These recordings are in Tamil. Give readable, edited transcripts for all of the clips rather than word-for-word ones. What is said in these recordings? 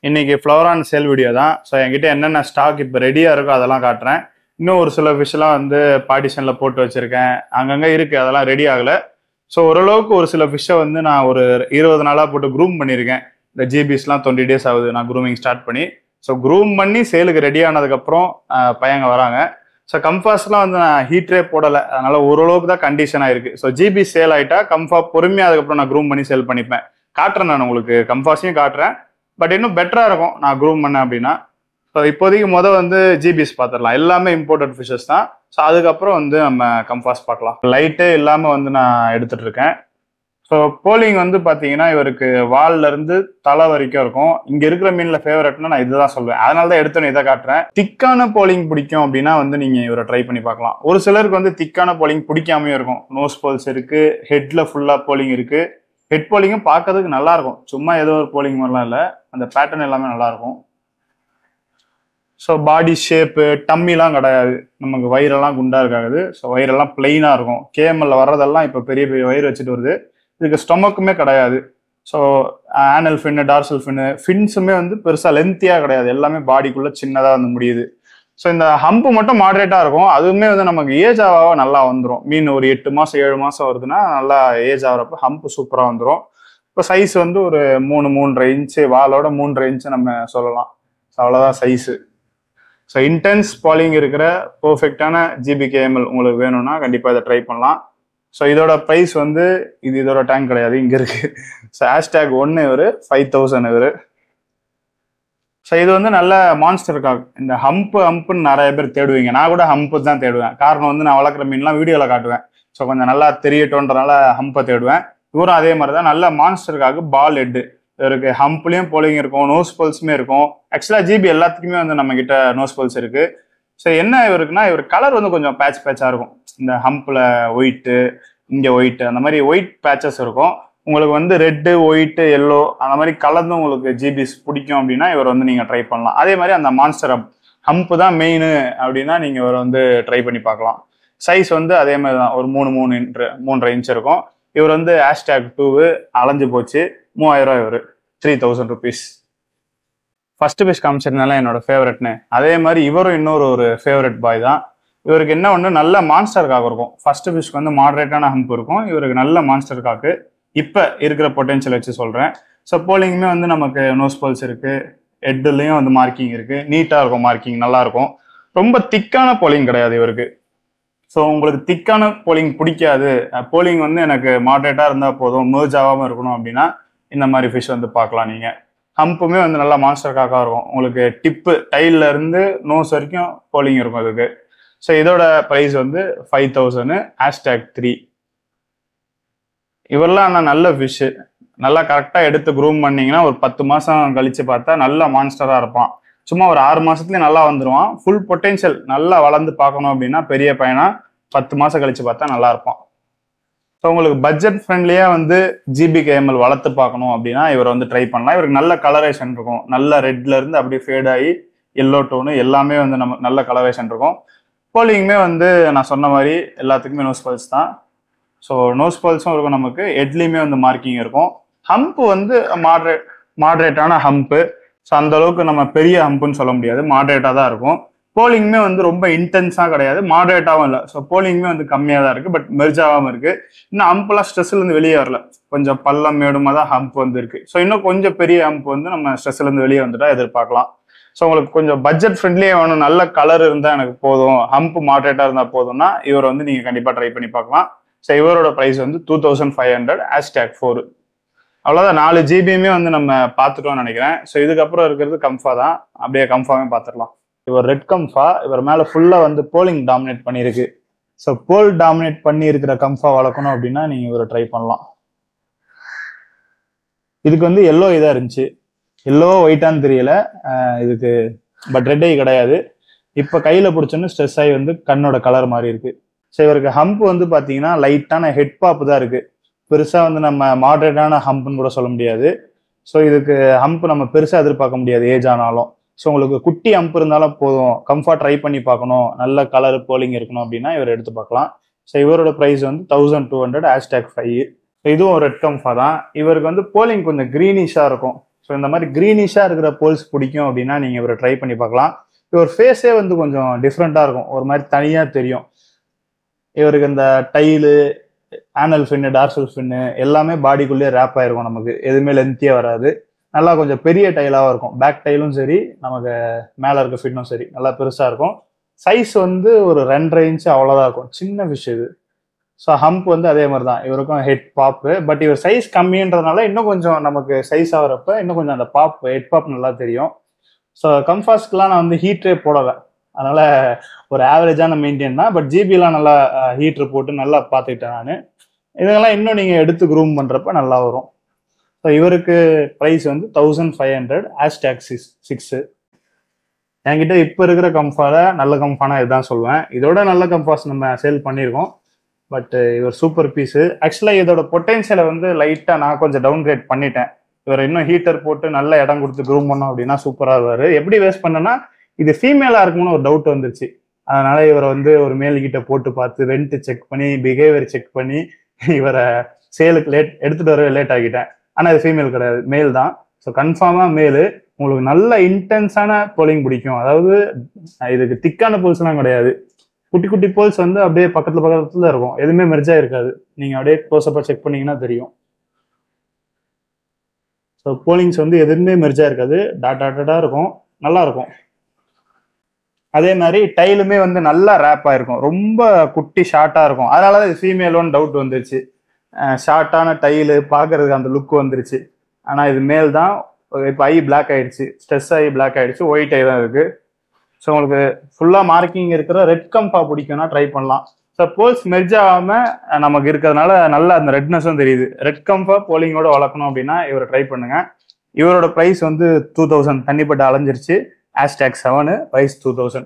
இன்னைக்கு ஃப்ளவர் ஆன் சேல் வீடியோ தான். ஸோ என்கிட்ட என்னென்ன ஸ்டாக் இப்போ ரெடியாக இருக்கோ அதெல்லாம் காட்டுறேன். இன்னும் ஒரு சில ஃபிஷ்லாம் வந்து பார்ட்டிஷனில் போட்டு வச்சுருக்கேன். அங்கங்கே இருக்குது, அதெல்லாம் ரெடி ஆகலை. ஸோ ஓரளவுக்கு ஒரு சில ஃபிஷ்ஷை வந்து நான் ஒரு 20 நாளாக போட்டு க்ரூம் பண்ணியிருக்கேன். இந்த ஜிபிஸ்லாம் 20 days ஆகுது நான் க்ரூமிங் ஸ்டார்ட் பண்ணி. ஸோ க்ரூம் பண்ணி சேலுக்கு ரெடி ஆனதுக்கப்புறம் பையங்க வராங்க. ஸோ கம்ஃபாஸ்லாம் வந்து நான் ஹீட்டரே போடலை, அதனால ஓரளவுக்கு தான் கண்டிஷனாக இருக்குது. ஸோ ஜிபி சேல் ஆகிட்டா கம்ஃபா பொறுமையாக அதுக்கப்புறம் நான் க்ரூம் பண்ணி சேல் பண்ணிப்பேன். காட்டுறேன், நான் உங்களுக்கு கம்ஃபாஸையும் காட்டுறேன். பட் இன்னும் பெட்டரா இருக்கும் நான் க்ரூம் பண்ணேன் அப்படின்னா. ஸோ இப்போதைக்கு வந்து ஜிபிஸ் பார்த்துடலாம். எல்லாமே இம்போர்ட்டட் ஃபிஷஸ் தான். ஸோ அதுக்கப்புறம் வந்து நம்ம கம்ஃபாஸ் பார்க்கலாம். லைட்டே இல்லாமல் வந்து நான் எடுத்துட்டு இருக்கேன். ஸோ போலிங் வந்து பார்த்தீங்கன்னா இவருக்கு வால்ல இருந்து தலை வரைக்கும் இருக்கும். இங்கே இருக்கிற மீனில் ஃபேவரட்னா நான் இதுதான் சொல்லுவேன். அதனால தான் எடுத்தோன்னு இதை காட்டுறேன். திக்கான போலிங் பிடிக்கும் அப்படின்னா வந்து நீங்கள் இவரை ட்ரை பண்ணி பார்க்கலாம். ஒரு சிலருக்கு வந்து திக்கான போலிங் பிடிக்காமே இருக்கும். நோஸ் போல்ஸ் இருக்கு, ஹெட்ல ஃபுல்லாக போலிங் இருக்கு. ஹெட் போலிங்கும் பார்க்கறதுக்கு நல்லா இருக்கும், சும்மா ஏதோ ஒரு போலிங் மாதிரிலாம் இல்லை. அந்த பேட்டர்ன் எல்லாமே நல்லா இருக்கும். ஸோ பாடி ஷேப்பு டம்மிலாம் கிடையாது, நமக்கு வயிறெல்லாம் குண்டா இருக்காது. ஸோ வயிறெல்லாம் பிளெயினாக இருக்கும். கேஎம்எல்ல வர்றதெல்லாம் இப்போ பெரிய பெரிய வயிறு வச்சுட்டு வருது. இதுக்கு ஸ்டொமக்குமே கிடையாது. ஸோ ஆனல் ஃபின்னு, டார்சல் ஃபின்ஸுமே வந்து பெருசாக லென்த்தியாக கிடையாது, எல்லாமே பாடிக்குள்ளே சின்னதாக வந்து முடியுது. ஸோ இந்த ஹம்பு மட்டும் மாடரேட்டாக இருக்கும். அதுவுமே வந்து நமக்கு ஏஜ் ஆக நல்லா வந்துடும். மீன் ஒரு 8 மாதம் 7 மாதம் வருதுன்னா நல்லா ஏஜ் ஆகிறப்ப ஹம்பு சூப்பராக வந்துடும். இப்போ சைஸ் வந்து ஒரு 3-3.5 இன்ச்சு, வாலோட 3.5 இன்ச்சு நம்ம சொல்லலாம். ஸோ அவ்வளோதான் சைஸு. ஸோ இன்டென்ஸ் பாலிங் இருக்கிற பர்ஃபெக்டான ஜிபிகேஎம்எல் உங்களுக்கு வேணும்னா கண்டிப்பாக இதை ட்ரை பண்ணலாம். ஸோ இதோட ப்ரைஸ் வந்து இதோட டேங்க் கிடையாது, இங்கே இருக்கு. ஸோ ஹேஷ்டேக் 1 இவர் 5000 இவர். ஸோ இது வந்து நல்ல மான்ஸ்டர் காக். இந்த ஹம்புன்னு நிறைய பேர் தேடுவீங்க. நான் கூட ஹம்பு தான் தேடுவேன். காரணம் வந்து நான் வளர்க்குற மீன்லாம் வீடியோவில் காட்டுவேன். ஸோ கொஞ்சம் நல்லா தெரியட்டோன்றனால ஹம்பை தேடுவேன். இவரும் அதே மாதிரி தான், நல்ல மான்ஸ்டர் காக்கு. பால் ஹெட்டு இருக்கு, ஹம்ப்லேயும் போலிங் இருக்கும், நோஸ் பல்ஸுமே இருக்கும். ஆக்சுவலாக ஜிபி எல்லாத்துக்குமே வந்து நம்ம கிட்ட நோஸ் பல்ஸ் இருக்கு. ஸோ என்ன இவருக்குன்னா, இவர் கலர் வந்து கொஞ்சம் பேட்சாக இருக்கும். இந்த ஹம்பில் ஒயிட்டு, இங்கே ஒயிட்டு, அந்த மாதிரி ஒயிட் பேச்சஸ் இருக்கும். உங்களுக்கு வந்து ரெட்டு, ஒயிட்டு, எல்லோ அந்த மாதிரி கலந்து உங்களுக்கு ஜிபிஸ் பிடிக்கும் அப்படின்னா இவர் வந்து நீங்கள் ட்ரை பண்ணலாம். அதே மாதிரி அந்த மான்ஸ்டர் ஹம்ப் தான் மெயின் அப்படின்னா நீங்கள் இவர் வந்து ட்ரை பண்ணி பார்க்கலாம். சைஸ் வந்து அதே மாதிரி தான், ஒரு 3.5 இன்ச் இருக்கும். இவர் வந்து ஹேஷ்டேக் 2 அலைஞ்சு போச்சு, 3000 இவர் 3000 rupees. ஃபர்ஸ்ட் ஃபிஷ் காமிச்சிருந்தாலும் என்னோட ஃபேவரட்னு, அதே மாதிரி இவரும் இன்னொரு ஃபேவரட் பாய் தான். இவருக்கு என்ன ஒன்று, நல்ல மான்ஸ்டர் காக்கு இருக்கும். ஃபர்ஸ்ட் ஃபிஷ்க்கு வந்து மாடரேட்டான ஹம்ப் இருக்கும், இவருக்கு நல்ல மான்ஸ்டர் காக்கு. இப்போ இருக்கிற பொட்டென்ஷியல் வச்சு சொல்கிறேன். ஸோ போலிங்குமே வந்து நமக்கு நோஸ் பல்ஸ் இருக்குது, ஹெட்லேயும் வந்து மார்க்கிங் இருக்குது, நீட்டாக இருக்கும், மார்க்கிங் நல்லாயிருக்கும். ரொம்ப திக்கான போலிங் கிடையாது இவருக்கு. ஸோ உங்களுக்கு திக்கான போலிங் பிடிக்காது, போலிங் வந்து எனக்கு மாடரேட்டாக இருந்தால் போதும், மெர்ஜ் ஆகாமல் இருக்கணும் அப்படின்னா இந்த மாதிரி ஃபிஷ் வந்து பார்க்கலாம் நீங்கள். ஹம்புமே வந்து நல்லா மான்ஸ்டர் காக்காக இருக்கும். உங்களுக்கு டிப்பு டைல்ல இருந்து நோஸ் வரைக்கும் போலிங் இருக்கும் அதுக்கு. ஸோ இதோட ப்ரைஸ் வந்து 5000, ஹேஷ்டேக் 3. இவரெல்லாம் ஆனால் நல்ல ஃபிஷ்ஷு, நல்லா கரெக்டாக எடுத்து க்ரூம் பண்ணிங்கன்னா ஒரு 10 மாதம் கழித்து பார்த்தா நல்ல மான்ஸ்டராக இருப்பான். சும்மா ஒரு 6 மாதத்துலேயே நல்லா வந்துடுவான். ஃபுல் பொட்டென்ஷியல் நல்லா வளர்ந்து பார்க்கணும் அப்படின்னா பெரிய பையனா 10 மாதம் கழித்து பார்த்தா நல்லா இருப்பான். ஸோ உங்களுக்கு பட்ஜெட் ஃப்ரெண்ட்லியாக வந்து ஜிபிகேஎம்எல் வளர்த்து பார்க்கணும் அப்படின்னா இவரை வந்து ட்ரை பண்ணலாம். இவருக்கு நல்ல கலரேஷன் இருக்கும், நல்ல ரெட்லேருந்து அப்படியே ஃபேட் ஆகி எல்லோ டோனு எல்லாமே வந்து நம்ம நல்ல கலரேஷன் இருக்கும். போலிங்குமே வந்து நான் சொன்ன மாதிரி எல்லாத்துக்குமே நோஸ் பல்ஸ் தான். ஸோ நோஸ் பல்ஸும் இருக்கும், நமக்கு ஹெட்லேயுமே வந்து மார்க்கிங் இருக்கும். ஹம்ப்பு வந்து மாடரேட்டான ஹம்ப்பு. ஸோ அந்த அளவுக்கு நம்ம பெரிய ஹம்ப்புன்னு சொல்ல முடியாது, மாடரேட்டாக தான் இருக்கும். போலிங்குமே வந்து ரொம்ப இன்டென்ஸாக கிடையாது, மாடரேட்டாகவும் இல்லை. ஸோ போலிங்குமே வந்து கம்மியாக தான் இருக்குது, பட் மெர்ஜ் ஆகாமல் இருக்குது. இன்னும் ஹம்ப்லாம் ஸ்ட்ரெஸ்லேருந்து வெளியே வரல, கொஞ்சம் பள்ளம் மேடுமாக தான் ஹம்ப் வந்து இருக்குது. ஸோ இன்னும் கொஞ்சம் பெரிய ஹம்ப் வந்து நம்ம ஸ்ட்ரெஸ்லேருந்து வெளியே வந்துட்டா எதிர்பார்க்கலாம். ஸோ உங்களுக்கு கொஞ்சம் பட்ஜெட் ஃப்ரெண்ட்லியே வேணும், நல்ல கலர் இருந்தால் எனக்கு போதும், ஹம்ப் மாடரேட்டாக இருந்தால் போதும்னா இவர் வந்து நீங்கள் கண்டிப்பாக ட்ரை பண்ணி பார்க்கலாம். ஸோ இவரோட ப்ரைஸ் வந்து 2500, ஹேஷ்டேக் 4. அவ்வளோதான், 4 ஜிபியுமே வந்து நம்ம பார்த்துட்டோம்னு நினைக்கிறேன். ஸோ இதுக்கப்புறம் இருக்கிறது கம்ஃபா தான், அப்படியே கம்ஃபாவே பார்த்துடலாம். இவர் ரெட் கம்ஃபா, இவர் மேலே ஃபுல்லாக வந்து போலிங் டாமினேட் பண்ணியிருக்கு. ஸோ போல் டாமினேட் பண்ணி இருக்கிற கம்ஃபா வளர்க்கணும் அப்படின்னா நீங்கள் இவரை ட்ரை பண்ணலாம். இதுக்கு வந்து எல்லோ இதாக இருந்துச்சு, எல்லோ ஒயிட்டான்னு தெரியல இதுக்கு, பட் ரெட் ஐ கிடையாது. இப்போ கையில் பிடிச்சோன்னு ஸ்ட்ரெஸ் ஆகி வந்து கண்ணோட கலர் மாதிரி இருக்கு. ஸோ இவருக்கு ஹம்ப் வந்து பார்த்தீங்கன்னா லைட்டான ஹெட் பாப் தான் இருக்கு, பெருசாக வந்து நம்ம மாடரேட்டான ஹம்ப்னு கூட சொல்ல முடியாது. ஸோ இதுக்கு ஹம்ப் நம்ம பெருசாக எதிர்பார்க்க முடியாது ஏஜ் ஆனாலும். ஸோ உங்களுக்கு குட்டி ஹம்ப் இருந்தாலும் போதும், கம்ஃபர்ட் ட்ரை பண்ணி பார்க்கணும், நல்ல கலர் போலிங் இருக்கணும் அப்படின்னா இவர் எடுத்து பார்க்கலாம். ஸோ இவரோட ப்ரைஸ் வந்து 1200, ஹேஷ்டேக் 5. இதுவும் ரெட் கம்ஃபா தான். இவருக்கு வந்து போலிங் கொஞ்சம் க்ரீனிஷாக இருக்கும். ஸோ இந்த மாதிரி க்ரீனிஷாக இருக்கிற போல்ஸ் பிடிக்கும் அப்படின்னா நீங்கள் இவரை ட்ரை பண்ணி பார்க்கலாம். இவர் ஃபேஸே வந்து கொஞ்சம் டிஃப்ரெண்ட்டாக இருக்கும், ஒரு மாதிரி தனியாக தெரியும். இவருக்கு இந்த டைலு, ஆனல் ஃபின்னு, டார்சல் ஃபின்னு எல்லாமே பாடிக்குள்ளேயே ரேப் ஆயிருக்கும். நமக்கு எதுவுமே லென்த்தியாக வராது. நல்லா கொஞ்சம் பெரிய டைலாகவும் இருக்கும். பேக் டைலும் சரி, நமக்கு மேலே இருக்க ஃபின்னும் சரி நல்லா பெருசாக இருக்கும். சைஸ் வந்து ஒரு 2.5 இன்ச்சு அவ்வளோதான் இருக்கும். சின்ன ஃபிஷ் இது. ஸோ ஹம்ப் வந்து அதே மாதிரி தான், இவருக்கும் ஹெட் பாப்பு. பட் இவர் சைஸ் கம்மின்றதுனால இன்னும் கொஞ்சம் நமக்கு சைஸ் ஆகிறப்ப இன்னும் கொஞ்சம் அந்த ஹெட் பாப் நல்லா தெரியும். ஸோ கம்ஃபாஸ்க்குலாம் நான் வந்து ஹீட்டரே போடலை, அதனால ஒரு ஆவரேஜான மெயின்டைன் தான். பட் ஜிபிலாம் நல்லா ஹீட்ரு போட்டு நல்லா பார்த்துக்கிட்டேன் நான். இதெல்லாம் இன்னும் நீங்கள் எடுத்து க்ரூம் பண்ணுறப்ப நல்லா வரும். ஸோ இவருக்கு ப்ரைஸ் வந்து 1500 ஹேஷ்டேக் 6. என்கிட்ட இப்போ இருக்கிற கம்ஃபால நல்ல கம்ஃபானா இதுதான் சொல்லுவேன். இதோட நல்ல கம்ஃபாஸ் நம்ம சேல் பண்ணியிருக்கோம். பட் இவர் சூப்பர் பீஸு. ஆக்சுவலாக இதோட பொட்டென்ஷியலை வந்து லைட்டாக நான் கொஞ்சம் டவுன் கிரேட் பண்ணிட்டேன். இவர் இன்னும் ஹீட்டர் போட்டு நல்ல இடம் கொடுத்து க்ரூம் பண்ணோம் அப்படின்னா சூப்பராக இருவார். எப்படி வேஸ்ட் பண்ணேன்னா, இது ஃபீமேலாக இருக்கும்னு ஒரு டவுட் வந்துருச்சு. அதனால இவரை வந்து ஒரு மேல்கிட்ட போட்டு பார்த்து வெண்ட் செக் பண்ணி பிஹேவியர் செக் பண்ணி இவரை சேலுக்கு எடுத்துகிட்டு வரவே லேட் ஆகிட்டேன். ஆனால் இது ஃபீமேல் கிடையாது, மேல் தான். ஸோ கன்ஃபார்மாக மேலு. உங்களுக்கு நல்ல இன்டென்ஸான போலிங் பிடிக்கும். அதாவது இதுக்கு திக்கான போல்ஸ்லாம் கிடையாது, குட்டி குட்டி போல்ஸ் வந்து அப்படியே பக்கத்துல இருக்கும், எதுவுமே மெர்ஜா இருக்காது. நீங்க அப்படியே க்ளோஸ்அப்பா செக் பண்ணீங்கன்னா தெரியும். ஸோ போலிங்ஸ் வந்து எதுவுமே மெர்ஜா இருக்காது, டாட்டா இருக்கும், நல்லா இருக்கும். அதே மாதிரி டைலுமே வந்து நல்லா ரேப்பாக இருக்கும், ரொம்ப குட்டி ஷார்ட்டாக இருக்கும். அதனால தான் இது ஃபீமேலோன்னு டவுட் வந்துருச்சு. ஷார்ட்டான டைலு பார்க்கறதுக்கு அந்த லுக் வந்துருச்சு. ஆனால் இது மேல் தான். இப்போ ஐ பிளாக் ஆயிடுச்சு, ஸ்ட்ரெஸ் ஆகி பிளாக் ஆயிடுச்சு, ஒயிட் ஐ தான் இருக்கு. ஸோ உங்களுக்கு ஃபுல்லாக மார்க்கிங் இருக்கிற ரெட் கம்பா பிடிக்கும்னா ட்ரை பண்ணலாம். ஸோ போல்ஸ் மெர்ஜ் ஆகாமல் நமக்கு இருக்கிறதுனால நல்லா அந்த ரெட்னஸும் தெரியுது. ரெட் கம்பா போலிங்கோட வளர்க்கணும் அப்படின்னா இவரை ட்ரை பண்ணுங்க. இவரோட ப்ரைஸ் வந்து 2000 தண்ணிப்பட்டு அலைஞ்சிருச்சு. Hashtag 7 price 2000.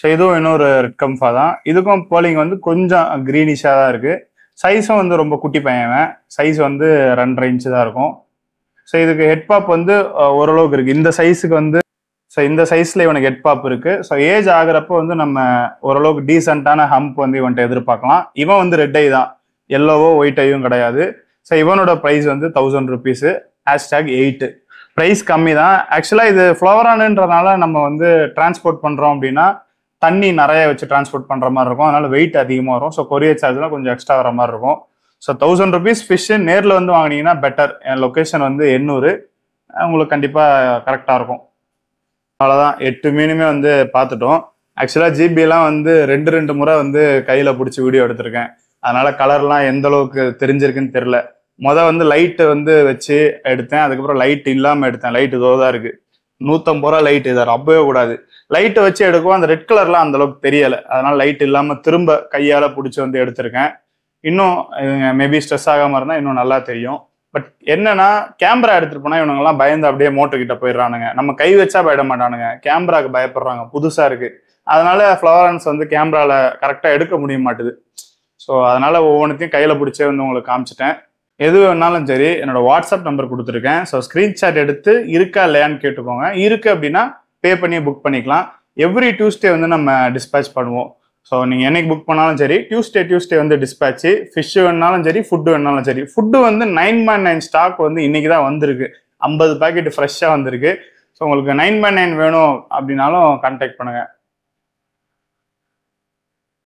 ஸோ இதுவும் இன்னொரு ரெட் கம்பா தான். இதுக்கும் போலிங் வந்து கொஞ்சம் க்ரீனிஷாக தான் இருக்கு. சைஸும் வந்து ரொம்ப குட்டி பையன், சைஸ் வந்து 2.5 இன்ச்சு தான் இருக்கும். ஸோ இதுக்கு ஹெட் பாப் வந்து ஓரளவுக்கு இருக்கு. இந்த சைஸுக்கு வந்து இந்த சைஸ்ல இவனுக்கு ஹெட் பாப் இருக்கு. ஸோ ஏஜ் ஆகுறப்ப வந்து நம்ம ஓரளவுக்கு டீசென்டான ஹம்ப் வந்து இவன்ட்டு எதிர்பார்க்கலாம். இவன் வந்து ரெட் ஐ தான், எல்லோவோ ஒயிட் ஐயும் கிடையாது. ஸோ இவனோட ப்ரைஸ் வந்து 1000 ருபீஸ். ஹேஷ்டேக் 8. ப்ரைஸ் கம்மி தான். ஆக்சுவலாக இது ஃப்ளவரானுன்றதுனால நம்ம வந்து டிரான்ஸ்போர்ட் பண்ணுறோம் அப்படின்னா தண்ணி நிறைய வச்சு டிரான்ஸ்போர்ட் பண்ணுற மாதிரி இருக்கும், அதனால வெயிட் அதிகமாக வரும். ஸோ கொரியர் சார்ஜ்லாம் கொஞ்சம் எக்ஸ்ட்ரா வர மாதிரி இருக்கும். ஸோ 1000 ருபீஸ் ஃபிஷ்ஷு நேரில் வந்து வாங்கினீங்கன்னா பெட்டர். என் லொக்கேஷன் வந்து 800, உங்களுக்கு கண்டிப்பாக கரெக்டாக இருக்கும். அவ்வளோதான், 8 மீனுமே வந்து பார்த்துட்டோம். ஆக்சுவலாக ஜிபிலாம் வந்து 2 முறை வந்து கையில் பிடிச்சி வீடியோ எடுத்திருக்கேன். அதனால கலர்லாம் எந்த அளவுக்கு தெரிஞ்சிருக்குன்னு தெரில. வந்து லைட்டு வந்து வச்சு எடுத்தேன், அதுக்கப்புறம் லைட் இல்லாமல் எடுத்தேன். லைட் இதோ தான் இருக்கு, 150 ரூபா லைட். இதை ரப்பவே கூடாது. லைட்டை வச்சு எடுக்கும், அந்த ரெட் கலர்லாம் அந்த அளவுக்கு தெரியலை. அதனால லைட் இல்லாமல் திரும்ப கையால் பிடிச்சி வந்து எடுத்திருக்கேன். இன்னும் மேபி ஸ்ட்ரெஸ் ஆகாமல் இருந்தால் இன்னும் நல்லா தெரியும். பட் என்னன்னா, கேமரா எடுத்துட்டு போனா இவனுங்கெல்லாம் பயந்து அப்படியே மோட்டர் கிட்ட போயிடுறானுங்க. நம்ம கை வச்சா பயப்பட மாட்டானுங்க, கேமராக்கு பயப்படுறாங்க, புதுசா இருக்கு. அதனால ஃப்ளவரன்ஸ் வந்து கேமரால கரெக்டா எடுக்க முடிய மாட்டுது. ஸோ அதனால ஒவ்வொன்றுத்தையும் கையில பிடிச்சே வந்து உங்களுக்கு காமிச்சிட்டேன். எது வேணாலும் சரி, என்னோட வாட்ஸ்அப் நம்பர் கொடுத்துருக்கேன். ஸோ ஸ்கிரீன்ஷாட் எடுத்து இருக்கா இல்லையான்னு கேட்டுக்கோங்க. இருக்கு அப்படின்னா பே பண்ணி புக் பண்ணிக்கலாம். எவ்ரி டியூஸ்டே வந்து நம்ம டிஸ்பேச் பண்ணுவோம். ஸோ நீங்கள் என்னைக்கு புக் பண்ணாலும் சரி, டியூஸ்டே வந்து டிஸ்பேச்சு. ஃபிஷ் வேணாலும் சரி, ஃபுட்டு வேணாலும் சரி. ஃபுட்டு வந்து 9/9 ஸ்டாக் வந்து இன்னைக்கு தான் வந்திருக்கு. 50 பேக்கெட் ஃப்ரெஷ்ஷாக வந்திருக்கு. ஸோ உங்களுக்கு 9/9 வேணும் அப்படின்னாலும் கான்டாக்ட் பண்ணுங்கள்.